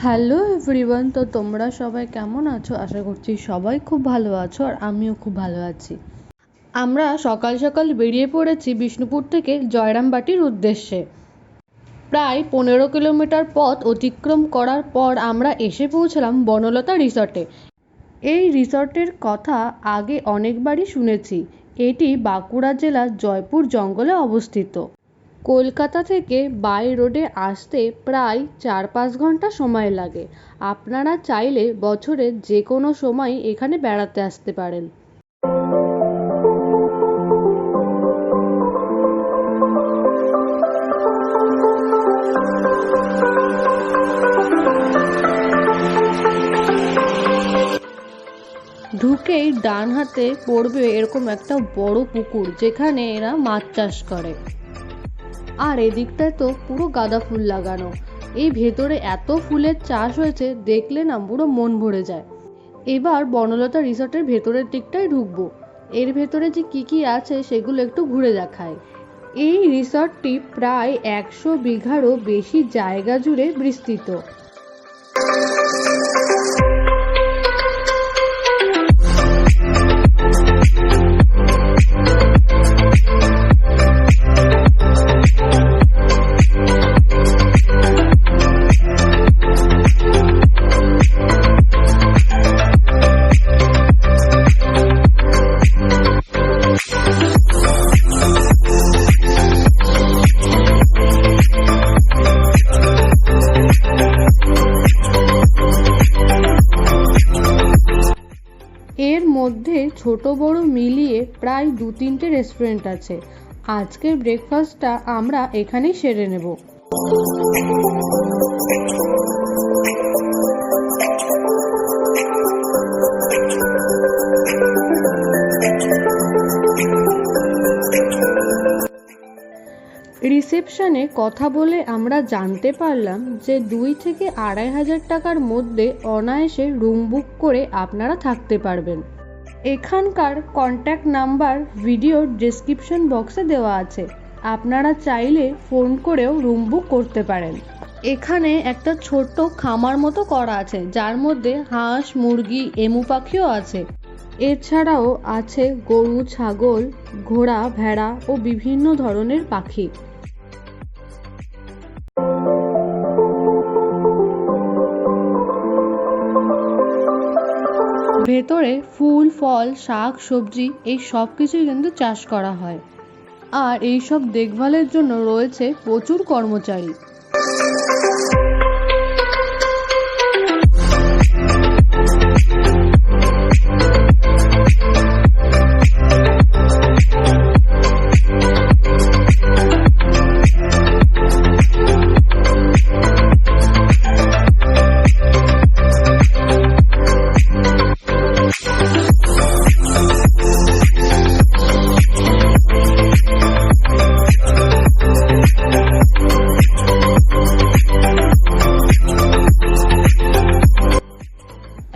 Hello everyone, তো তোমরা সবাই কেমন আছো? আশা করছি সবাই খুব ভালো আছো আর আমিও খুব ভালো আছি। আমরা সকাল সকাল বেরিয়ে পড়েছি বিষ্ণুপুর থেকে জয়রামবাটির উদ্দেশ্যে। প্রায় 15 কিলোমিটার পথ অতিক্রম করার পর আমরা এসে পৌঁছলাম বনলতা রিসর্টে। এই রিসর্টের কথা আগে অনেকবারই শুনেছি। এটি বাঁকুড়া জেলার জয়পুর জঙ্গলে অবস্থিত। কলকাতা থেকে বাই রোডে আসতে প্রায় 4-5 ঘন্টা সময় লাগে। আপনারা চাইলে বছরের যে কোনো সময় এখানে বেড়াতে আসতে পারেন। ঢুকেই ডান হাতে পড়বে এরকম একটা বড় পুকুর, যেখানে এরা মাছ চাষ করে। আর এদিকটায় তো পুরো গাঁদা ফুল লাগানো। এই ভেতরে এত ফুলের চাষ হয়েছে, দেখলে না পুরো মন ভরে যায়। এবার বনলতা রিসর্টের ভেতরের দিকটায় ঢুকবো। এর ভেতরে যে কি আছে সেগুলো একটু ঘুরে দেখায়। এই রিসর্টটি প্রায় 100 বিঘারও বেশি জায়গা জুড়ে বিস্তৃত। এর মধ্যে ছোট বড় মিলিয়ে প্রায় 2-3টে রেস্টুরেন্ট আছে। আজকের ব্রেকফাস্টটা আমরা এখানেই সেরে নেব। রিসেপশনে কথা বলে আমরা জানতে পারলাম যে 2 থেকে 2,500 টাকার মধ্যে অনায়াসে রুম বুক করে আপনারা থাকতে পারবেন। এখানকার কন্ট্যাক্ট নাম্বার ভিডিওর ডেসক্রিপশন বক্সে দেওয়া আছে। আপনারা চাইলে ফোন করেও রুম বুক করতে পারেন। এখানে একটা ছোট্ট খামার মতো করা আছে, যার মধ্যে হাঁস, মুরগি, এমু পাখিও আছে। এছাড়াও আছে গরু, ছাগল, ঘোড়া, ভেড়া ও বিভিন্ন ধরনের পাখি। ভেতরে ফুল, ফল, শাক, সবজি এই সব কিছুই কিন্তু চাষ করা হয়। আর এই সব দেখভালের জন্য রয়েছে প্রচুর কর্মচারী।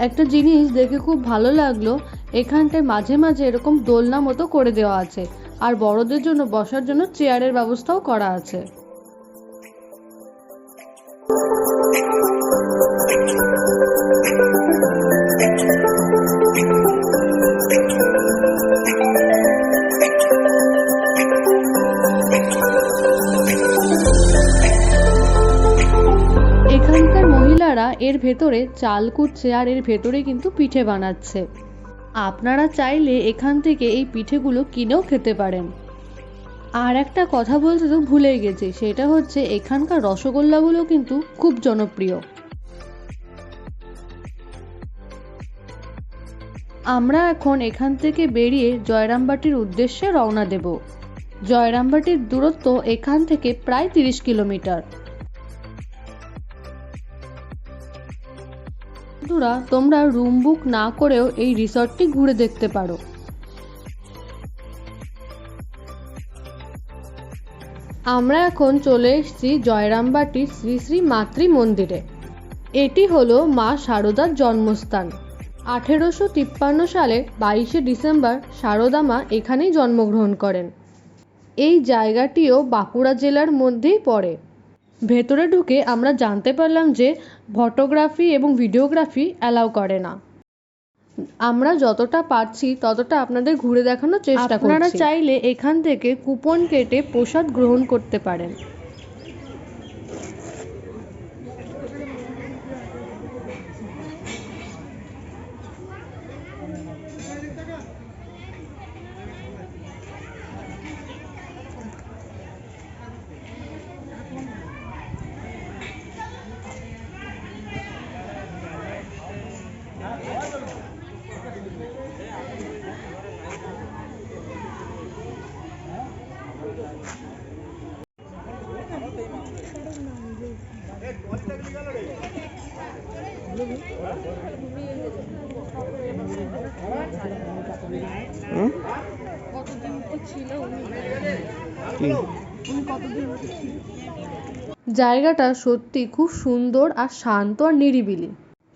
একটা জিনিস দেখে খুব ভালো লাগলো, এখানটায় মাঝে মাঝে এরকম দোলনা মতো করে দেওয়া আছে, আর বড়দের জন্য বসার জন্য চেয়ারের ব্যবস্থাও করা আছে। এখানকার মহিলারা এর ভেতরে চাল কুটছে, আর এর ভেতরে কিন্তু পিঠে বানাচ্ছে। আপনারা চাইলে এখান থেকে এই পিঠেগুলো কিনেও খেতে পারেন। আর একটা কথা বলতে তো ভুলে গেছি, সেটা হচ্ছে এখানকার রসগোল্লাগুলো কিন্তু খুব জনপ্রিয়। আমরা এখন এখান থেকে বেরিয়ে জয়রামবাটির উদ্দেশ্যে রওনা দেব। জয়রামবাটির দূরত্ব এখান থেকে প্রায় 30 কিলোমিটার। বন্ধুরা, তোমরা রুম বুক না করেও এই রিসর্টটি ঘুরে দেখতে পারো। আমরা এখন চলে এসেছি জয়রামবাটির শ্রী শ্রী মাতৃ মন্দিরে। এটি হলো মা শারদার জন্মস্থান। 1853 সালে 22শে ডিসেম্বর শারদা মা এখানেই জন্মগ্রহণ করেন। এই জায়গাটিও বাঁকুড়া জেলার মধ্যেই পড়ে। ভেতরে ঢুকে আমরা জানতে পারলাম যে ফটোগ্রাফি এবং ভিডিওগ্রাফি অ্যালাউ করে না। আমরা যতটা পারছি ততটা আপনাদের ঘুরে দেখানোর চেষ্টা করছি। আপনারা চাইলে এখান থেকে কুপন কেটে প্রসাদ গ্রহণ করতে পারেন। জায়গাটা সত্যি খুব সুন্দর আর শান্ত আর নিরিবিলি।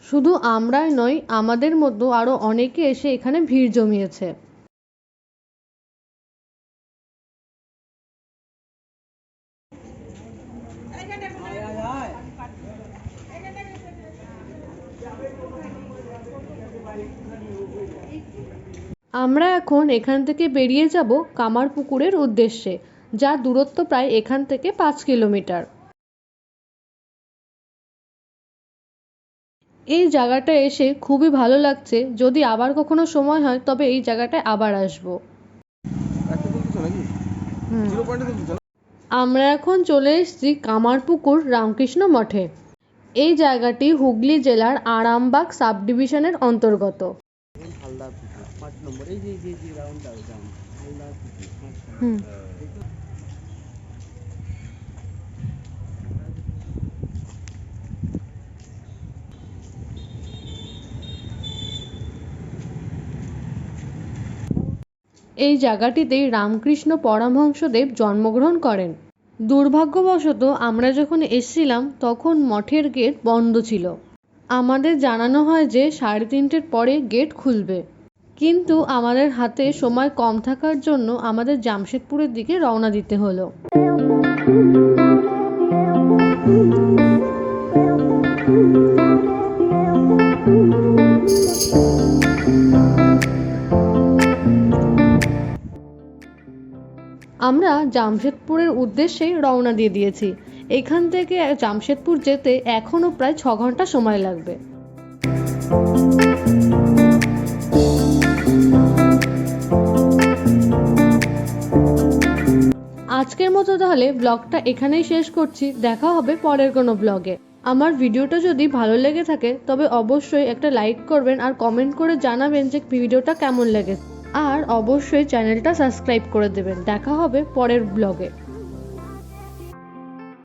শুধু আমরাই নয়, আমাদের মতো আরো অনেকে এসে এখানে ভিড় জমিয়েছে। আমরা এখন এখান থেকে বেরিয়ে যাব কামারপুকুরের উদ্দেশ্যে, যার দূরত্ব প্রায় এখান থেকে 5 কিলোমিটার। এই জায়গাটা এসে খুবই ভালো লাগছে। যদি আবার কখনো সময় হয় তবে এই জায়গাটায় আবার আসবো। আমরা এখন চলে এসেছি কামারপুকুর রামকৃষ্ণ মঠে। এই জায়গাটি হুগলি জেলার আরামবাগ সাব ডিভিশনের অন্তর্গত। এই জায়গাটিতেই রামকৃষ্ণ পরমহংসদেব জন্মগ্রহণ করেন। দুর্ভাগ্যবশত আমরা যখন এসেছিলাম তখন মঠের গেট বন্ধ ছিল। আমাদের জানানো হয় যে 3:30-এর পরে গেট খুলবে, কিন্তু আমাদের হাতে সময় কম থাকার জন্য আমাদের জামশেদপুরের দিকে রওনা দিতে হলো। আমরা জামশেদপুরের উদ্দেশ্যে রওনা দিয়ে দিয়েছি। এখান থেকে জামশেদপুর যেতে এখনও প্রায় 6 ঘন্টা সময় লাগবে। আজকের মতো তাহলে ব্লগটা এখানেই শেষ করছি। দেখা হবে পরের কোনো ব্লগে। আমার ভিডিওটা যদি ভালো লেগে থাকে তবে অবশ্যই একটা লাইক করবেন আর কমেন্ট করে জানাবেন যে ভিডিওটা কেমন লেগেছে। আর অবশ্যই চ্যানেলটা সাবস্ক্রাইব করে দেবেন। দেখা হবে পরের ব্লগে।